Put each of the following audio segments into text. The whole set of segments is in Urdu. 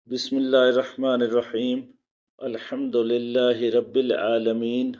بسم اللہ الرحمن الرحیم الحمد للہ رب العالمین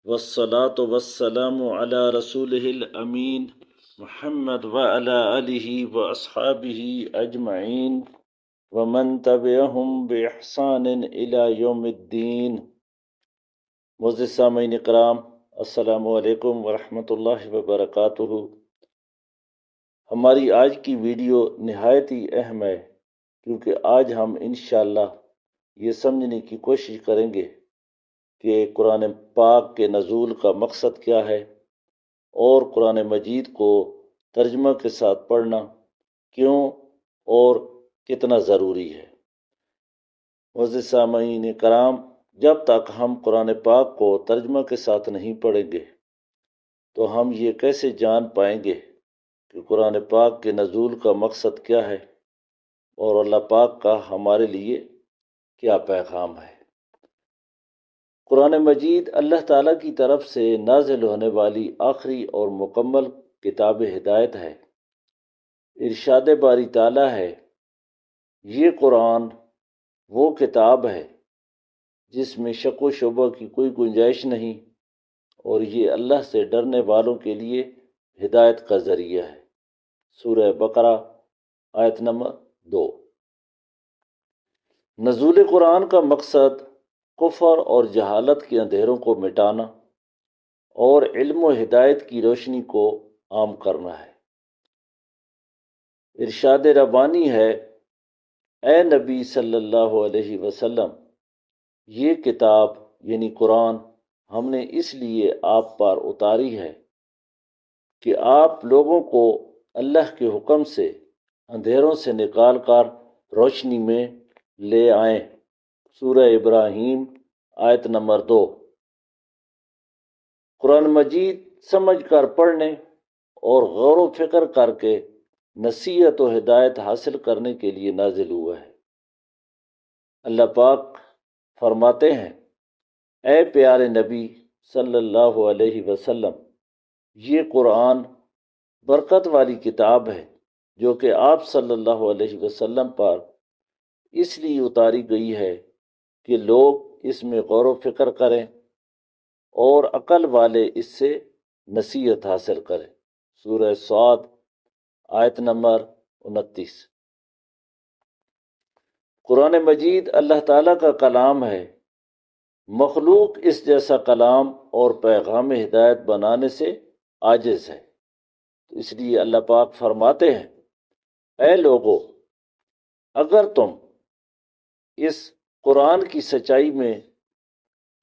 والصلاة والسلام علی رسولہ الامین محمد وعلی آلہ واصحابہ اجمعین ومن تبعہم بإحسان الی یوم الدین۔ معزز سامعین کرام، السلام علیکم ورحمۃ اللہ وبرکاتہ۔ ہماری آج کی ویڈیو نہایت ہی اہم ہے، کیونکہ آج ہم انشاءاللہ یہ سمجھنے کی کوشش کریں گے کہ قرآن پاک کے نزول کا مقصد کیا ہے اور قرآن مجید کو ترجمہ کے ساتھ پڑھنا کیوں اور کتنا ضروری ہے۔ معزز سامعین کرام، جب تک ہم قرآن پاک کو ترجمہ کے ساتھ نہیں پڑھیں گے تو ہم یہ کیسے جان پائیں گے کہ قرآن پاک کے نزول کا مقصد کیا ہے اور اللہ پاک کا ہمارے لیے کیا پیغام ہے۔ قرآن مجید اللہ تعالیٰ کی طرف سے نازل ہونے والی آخری اور مکمل کتاب ہدایت ہے۔ ارشاد باری تعالیٰ ہے، یہ قرآن وہ کتاب ہے جس میں شک و شبہ کی کوئی گنجائش نہیں، اور یہ اللہ سے ڈرنے والوں کے لیے ہدایت کا ذریعہ ہے۔ سورہ بقرہ آیت نمبر 2۔ نزول قرآن کا مقصد کفر اور جہالت کے اندھیروں کو مٹانا اور علم و ہدایت کی روشنی کو عام کرنا ہے۔ ارشاد ربانی ہے، اے نبی صلی اللہ علیہ وسلم، یہ کتاب یعنی قرآن ہم نے اس لیے آپ پر اتاری ہے کہ آپ لوگوں کو اللہ کے حکم سے اندھیروں سے نکال کر روشنی میں لے آئیں۔ سورہ ابراہیم آیت نمبر 2۔ قرآن مجید سمجھ کر پڑھنے اور غور و فکر کر کے نصیحت و ہدایت حاصل کرنے کے لیے نازل ہوا ہے۔ اللہ پاک فرماتے ہیں، اے پیارے نبی صلی اللہ علیہ وسلم، یہ قرآن برکت والی کتاب ہے جو کہ آپ صلی اللہ علیہ وسلم پر اس لیے اتاری گئی ہے کہ لوگ اس میں غور و فکر کریں اور عقل والے اس سے نصیحت حاصل کریں۔ سورہ صاد آیت نمبر 29۔ قرآن مجید اللہ تعالیٰ کا کلام ہے، مخلوق اس جیسا کلام اور پیغام ہدایت بنانے سے عاجز ہے، تو اس لیے اللہ پاک فرماتے ہیں، اے لوگو، اگر تم اس قرآن کی سچائی میں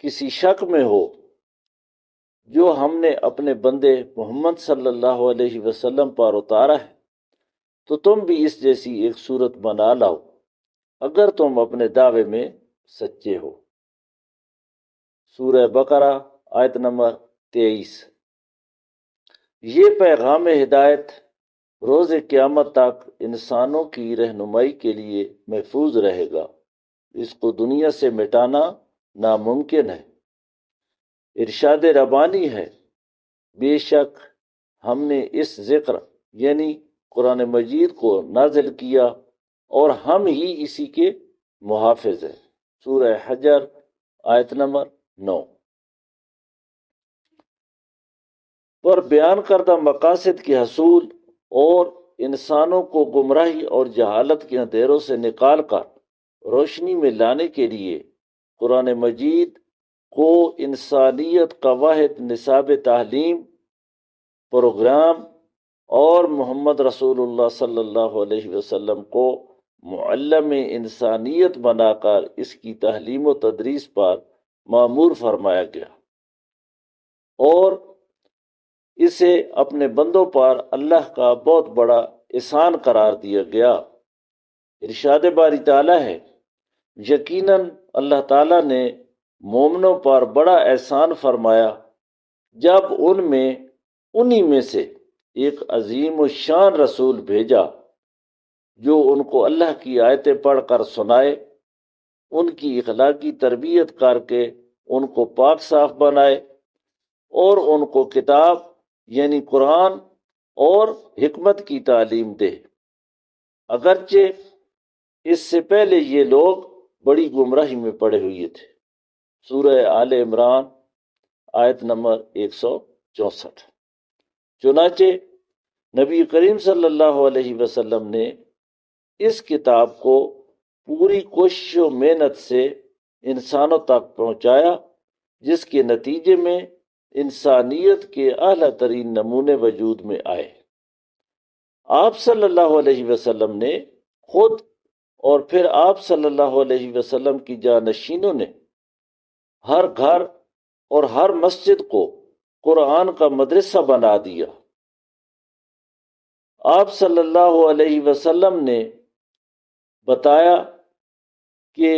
کسی شک میں ہو جو ہم نے اپنے بندے محمد صلی اللہ علیہ وسلم پر اتارا ہے، تو تم بھی اس جیسی ایک صورت بنا لاؤ اگر تم اپنے دعوے میں سچے ہو۔ سورہ بقرہ آیت نمبر 23۔ یہ پیغام ہدایت روز قیامت تک انسانوں کی رہنمائی کے لیے محفوظ رہے گا، اس کو دنیا سے مٹانا ناممکن ہے۔ ارشاد ربانی ہے، بے شک ہم نے اس ذکر یعنی قرآن مجید کو نازل کیا اور ہم ہی اسی کے محافظ ہیں۔ سورہ حجر آیت نمبر 9۔ پر بیان کردہ مقاصد کے حصول اور انسانوں کو گمراہی اور جہالت کے اندھیروں سے نکال کر روشنی میں لانے کے لیے قرآن مجید کو انسانیت کا واحد نصاب تعلیم پروگرام اور محمد رسول اللہ صلی اللہ علیہ وسلم کو معلم انسانیت بنا کر اس کی تعلیم و تدریس پر مامور فرمایا گیا اور اسے اپنے بندوں پر اللہ کا بہت بڑا احسان قرار دیا گیا۔ ارشاد باری تعالیٰ ہے، یقیناً اللہ تعالیٰ نے مومنوں پر بڑا احسان فرمایا جب انہی میں سے ایک عظیم الشان رسول بھیجا جو ان کو اللہ کی آیتیں پڑھ کر سنائے، ان کی اخلاقی تربیت کر کے ان کو پاک صاف بنائے اور ان کو کتاب یعنی قرآن اور حکمت کی تعلیم دے۔ اگرچہ اس سے پہلے یہ لوگ بڑی گمراہی میں پڑے ہوئے تھے۔ سورہ آل عمران آیت نمبر 164۔ چنانچہ نبی کریم صلی اللہ علیہ وسلم نے اس کتاب کو پوری کوشش و محنت سے انسانوں تک پہنچایا، جس کے نتیجے میں انسانیت کے اعلیٰ ترین نمونے وجود میں آئے۔ آپ صلی اللہ علیہ وسلم نے خود اور پھر آپ صلی اللہ علیہ وسلم کی جانشینوں نے ہر گھر اور ہر مسجد کو قرآن کا مدرسہ بنا دیا۔ آپ صلی اللہ علیہ وسلم نے بتایا کہ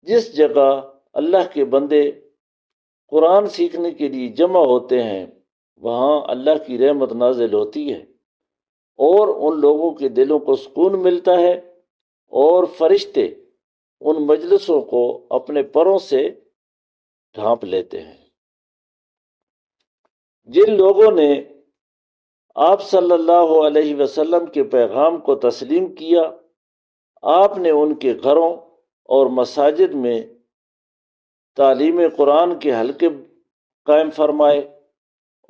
جس جگہ اللہ کے بندے قرآن سیکھنے کے لیے جمع ہوتے ہیں وہاں اللہ کی رحمت نازل ہوتی ہے اور ان لوگوں کے دلوں کو سکون ملتا ہے، اور فرشتے ان مجلسوں کو اپنے پروں سے ڈھانپ لیتے ہیں۔ جن لوگوں نے آپ صلی اللہ علیہ وسلم کے پیغام کو تسلیم کیا، آپ نے ان کے گھروں اور مساجد میں تعلیم قرآن کے حلقے قائم فرمائے،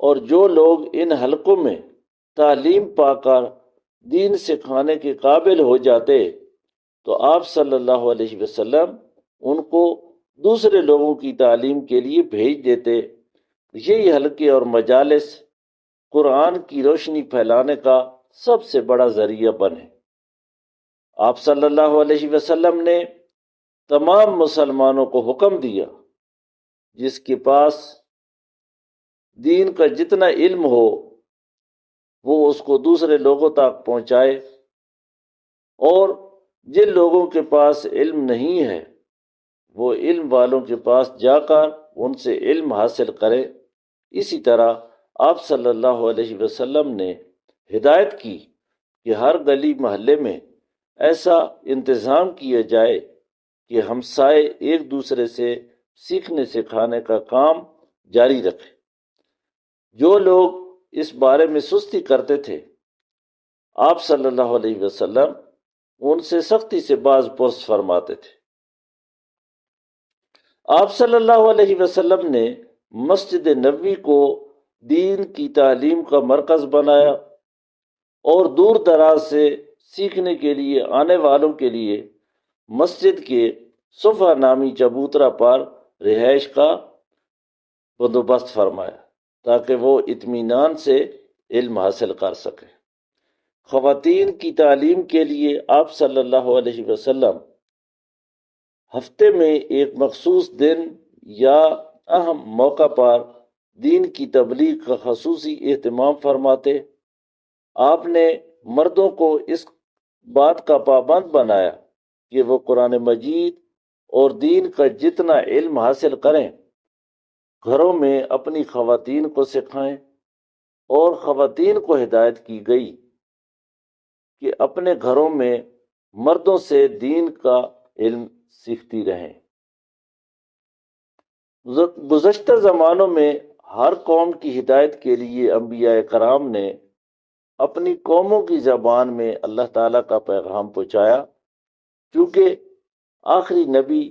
اور جو لوگ ان حلقوں میں تعلیم پا کر دین سکھانے کے قابل ہو جاتے تو آپ صلی اللہ علیہ وسلم ان کو دوسرے لوگوں کی تعلیم کے لیے بھیج دیتے۔ یہی حلقے اور مجالس قرآن کی روشنی پھیلانے کا سب سے بڑا ذریعہ بنے۔ آپ صلی اللہ علیہ وسلم نے تمام مسلمانوں کو حکم دیا جس کے پاس دین کا جتنا علم ہو وہ اس کو دوسرے لوگوں تک پہنچائے، اور جن لوگوں کے پاس علم نہیں ہے وہ علم والوں کے پاس جا کر ان سے علم حاصل کرے۔ اسی طرح آپ صلی اللہ علیہ وسلم نے ہدایت کی کہ ہر گلی محلے میں ایسا انتظام کیا جائے کہ ہمسائے ایک دوسرے سے سیکھنے سکھانے کا کام جاری رکھے۔ جو لوگ اس بارے میں سستی کرتے تھے آپ صلی اللہ علیہ وسلم ان سے سختی سے باز پرس فرماتے تھے۔ آپ صلی اللہ علیہ وسلم نے مسجد نبوی کو دین کی تعلیم کا مرکز بنایا، اور دور دراز سے سیکھنے کے لیے آنے والوں کے لیے مسجد کے صفہ نامی چبوترا پر رہائش کا بندوبست فرمایا تاکہ وہ اطمینان سے علم حاصل کر سکیں۔ خواتین کی تعلیم کے لیے آپ صلی اللہ علیہ وسلم ہفتے میں ایک مخصوص دن یا اہم موقع پر دین کی تبلیغ کا خصوصی اہتمام فرماتے۔ آپ نے مردوں کو اس بات کا پابند بنایا کہ وہ قرآن مجید اور دین کا جتنا علم حاصل کریں گھروں میں اپنی خواتین کو سکھائیں، اور خواتین کو ہدایت کی گئی کہ اپنے گھروں میں مردوں سے دین کا علم سیکھتی رہیں۔ گزشتہ زمانوں میں ہر قوم کی ہدایت کے لیے انبیاء کرام نے اپنی قوموں کی زبان میں اللہ تعالیٰ کا پیغام پہنچایا، چونکہ آخری نبی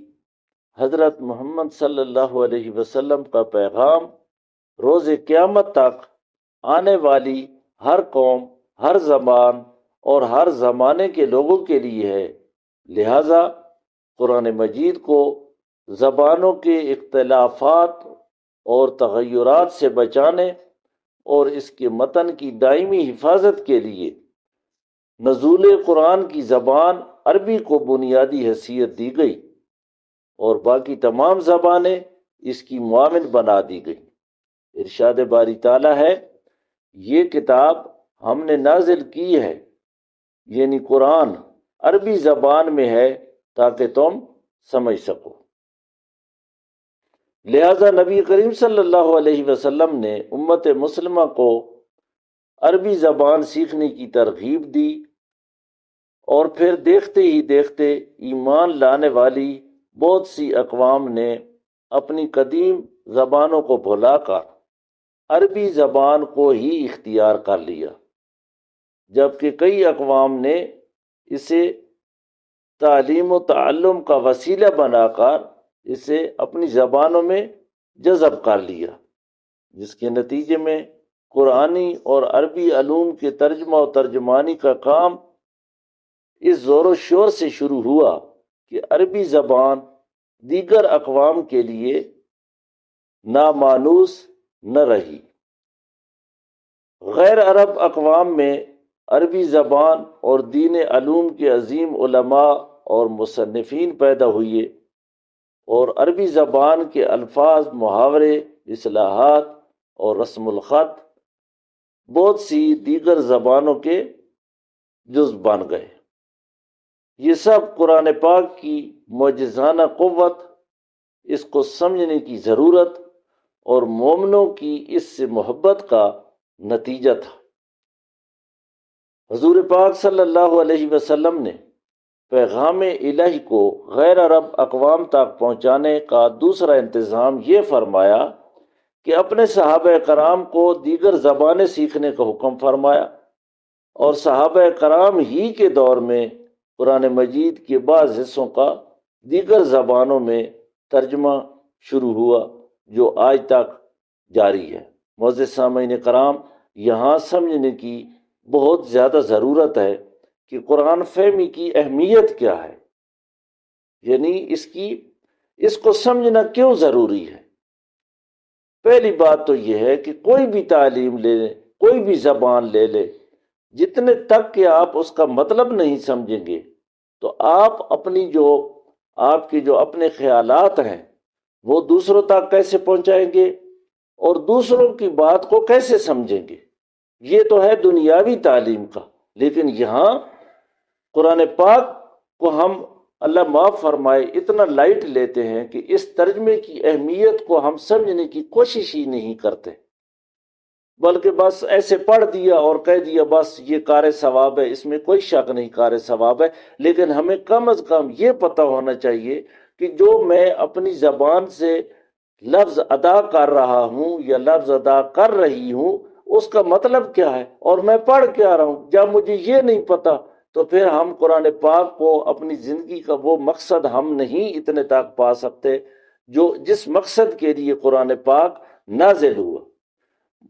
حضرت محمد صلی اللہ علیہ وسلم کا پیغام روز قیامت تک آنے والی ہر قوم، ہر زبان اور ہر زمانے کے لوگوں کے لیے ہے۔ لہذا قرآن مجید کو زبانوں کے اختلافات اور تغیرات سے بچانے اور اس کے متن کی دائمی حفاظت کے لیے نزول قرآن کی زبان عربی کو بنیادی حیثیت دی گئی، اور باقی تمام زبانیں اس کی معاون بنا دی گئی۔ ارشاد باری تعالیٰ ہے، یہ کتاب ہم نے نازل کی ہے، یعنی قرآن عربی زبان میں ہے تاکہ تم سمجھ سکو۔ لہذا نبی کریم صلی اللہ علیہ وسلم نے امت مسلمہ کو عربی زبان سیکھنے کی ترغیب دی، اور پھر دیکھتے ہی دیکھتے ایمان لانے والی بہت سی اقوام نے اپنی قدیم زبانوں کو بھلا کر عربی زبان کو ہی اختیار کر لیا، جبکہ کئی اقوام نے اسے تعلیم و تعلم کا وسیلہ بنا کر اسے اپنی زبانوں میں جذب کر لیا، جس کے نتیجے میں قرآنی اور عربی علوم کے ترجمہ و ترجمانی کا کام اس زور و شور سے شروع ہوا کہ عربی زبان دیگر اقوام کے لیے نامانوس نہ رہی۔ غیر عرب اقوام میں عربی زبان اور دین علوم کے عظیم علماء اور مصنفین پیدا ہوئے، اور عربی زبان کے الفاظ، محاورے، اصطلاحات اور رسم الخط بہت سی دیگر زبانوں کے جز بن گئے۔ یہ سب قرآن پاک کی معجزانہ قوت، اس کو سمجھنے کی ضرورت اور مومنوں کی اس سے محبت کا نتیجہ تھا۔ حضور پاک صلی اللہ علیہ وسلم نے پیغام الہی کو غیر عرب اقوام تک پہنچانے کا دوسرا انتظام یہ فرمایا کہ اپنے صحابہ کرام کو دیگر زبانیں سیکھنے کا حکم فرمایا، اور صحابہ کرام ہی کے دور میں قرآن مجید کے بعض حصوں کا دیگر زبانوں میں ترجمہ شروع ہوا، جو آج تک جاری ہے۔ معزز سامعین کرام، یہاں سمجھنے کی بہت زیادہ ضرورت ہے کہ قرآن فہمی کی اہمیت کیا ہے، یعنی اس کو سمجھنا کیوں ضروری ہے۔ پہلی بات تو یہ ہے کہ کوئی بھی تعلیم لے لیں، کوئی بھی زبان لے لے، جتنے تک کہ آپ اس کا مطلب نہیں سمجھیں گے تو آپ آپ کے جو اپنے خیالات ہیں وہ دوسروں تک کیسے پہنچائیں گے اور دوسروں کی بات کو کیسے سمجھیں گے؟ یہ تو ہے دنیاوی تعلیم کا۔ لیکن یہاں قرآن پاک کو ہم، اللہ معاف فرمائے، اتنا لائٹ لیتے ہیں کہ اس ترجمے کی اہمیت کو ہم سمجھنے کی کوشش ہی نہیں کرتے، بلکہ بس ایسے پڑھ دیا اور کہہ دیا بس یہ کار ثواب ہے، اس میں کوئی شک نہیں کار ثواب ہے۔ لیکن ہمیں کم از کم یہ پتہ ہونا چاہیے کہ جو میں اپنی زبان سے لفظ ادا کر رہا ہوں یا لفظ ادا کر رہی ہوں، اس کا مطلب کیا ہے اور میں پڑھ کیا رہا ہوں۔ جب مجھے یہ نہیں پتا تو پھر ہم قرآن پاک کو اپنی زندگی کا وہ مقصد ہم نہیں اتنے تک پا سکتے جس مقصد کے لیے قرآن پاک نازل ہوا۔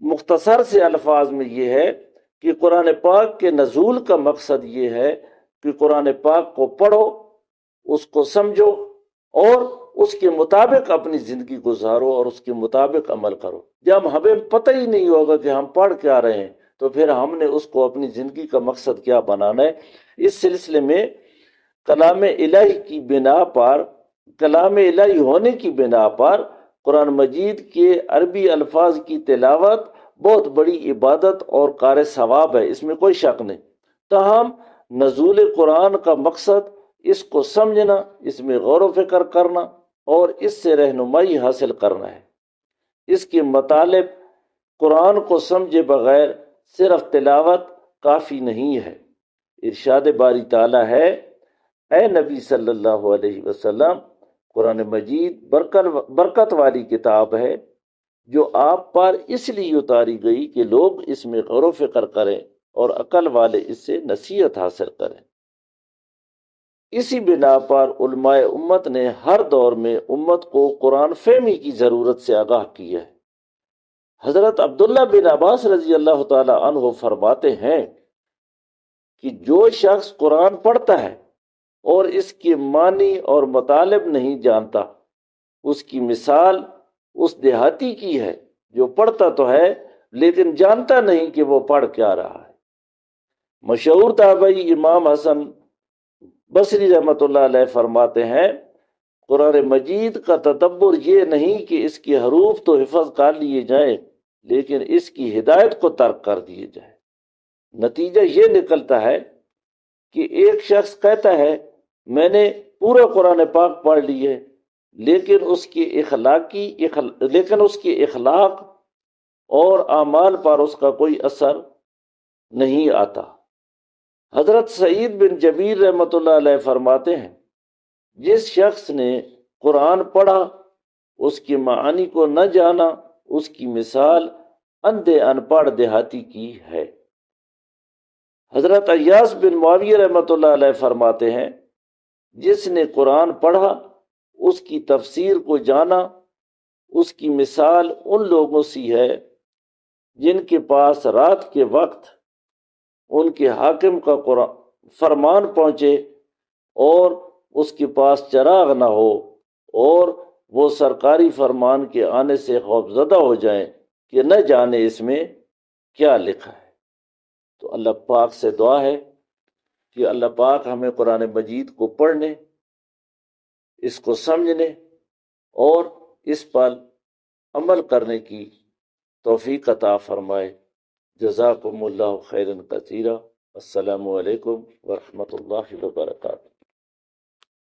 مختصر سے الفاظ میں یہ ہے کہ قرآن پاک کے نزول کا مقصد یہ ہے کہ قرآن پاک کو پڑھو، اس کو سمجھو اور اس کے مطابق اپنی زندگی گزارو اور اس کے مطابق عمل کرو۔ جب ہمیں پتہ ہی نہیں ہوگا کہ ہم پڑھ کیا رہے ہیں تو پھر ہم نے اس کو اپنی زندگی کا مقصد کیا بنانا ہے۔ اس سلسلے میں کلام الہی کی بنا پر، کلام الہی ہونے کی بنا پر قرآن مجید کے عربی الفاظ کی تلاوت بہت بڑی عبادت اور کار ثواب ہے، اس میں کوئی شک نہیں۔ تاہم نزول قرآن کا مقصد اس کو سمجھنا، اس میں غور و فکر کرنا اور اس سے رہنمائی حاصل کرنا ہے۔ اس کے مطالب قرآن کو سمجھے بغیر صرف تلاوت کافی نہیں ہے۔ ارشاد باری تعالیٰ ہے، اے نبی صلی اللہ علیہ وسلم، قرآن مجید برکت والی کتاب ہے جو آپ پر اس لیے اتاری گئی کہ لوگ اس میں غور و فکر کریں اور عقل والے اس سے نصیحت حاصل کریں۔ اسی بنا پر علماء امت نے ہر دور میں امت کو قرآن فہمی کی ضرورت سے آگاہ کیا ہے۔ حضرت عبداللہ بن عباس رضی اللہ تعالی عنہ فرماتے ہیں کہ جو شخص قرآن پڑھتا ہے اور اس کے معنی اور مطالب نہیں جانتا، اس کی مثال اس دیہاتی کی ہے جو پڑھتا تو ہے لیکن جانتا نہیں کہ وہ پڑھ کیا رہا ہے۔ مشہور تابعی امام حسن بصری رحمۃ اللہ علیہ فرماتے ہیں، قرآن مجید کا تدبر یہ نہیں کہ اس کے حروف تو حفظ کر لیے جائیں لیکن اس کی ہدایت کو ترک کر دیے جائے۔ نتیجہ یہ نکلتا ہے کہ ایک شخص کہتا ہے میں نے پورا قرآن پاک پڑھ لی ہے لیکن اس کے اخلاق اور اعمال پر اس کا کوئی اثر نہیں آتا۔ حضرت سعید بن جبیر رحمۃ اللہ علیہ فرماتے ہیں، جس شخص نے قرآن پڑھا اس کے معانی کو نہ جانا، اس کی مثال اندھے ان پڑھ دیہاتی کی ہے۔ حضرت ایاس بن معاویہ رحمۃ اللہ علیہ فرماتے ہیں، جس نے قرآن پڑھا اس کی تفسیر کو جانا، اس کی مثال ان لوگوں سی ہے جن کے پاس رات کے وقت ان کے حاکم کا قرآن فرمان پہنچے اور اس کے پاس چراغ نہ ہو، اور وہ سرکاری فرمان کے آنے سے خوفزدہ ہو جائیں کہ نہ جانے اس میں کیا لکھا ہے۔ تو اللہ پاک سے دعا ہے کہ اللہ پاک ہمیں قرآن مجید کو پڑھنے، اس کو سمجھنے اور اس پر عمل کرنے کی توفیق عطا فرمائے۔ جزاکم اللہ خیرا کثیرا۔ السلام علیکم ورحمۃ اللہ وبرکاتہ۔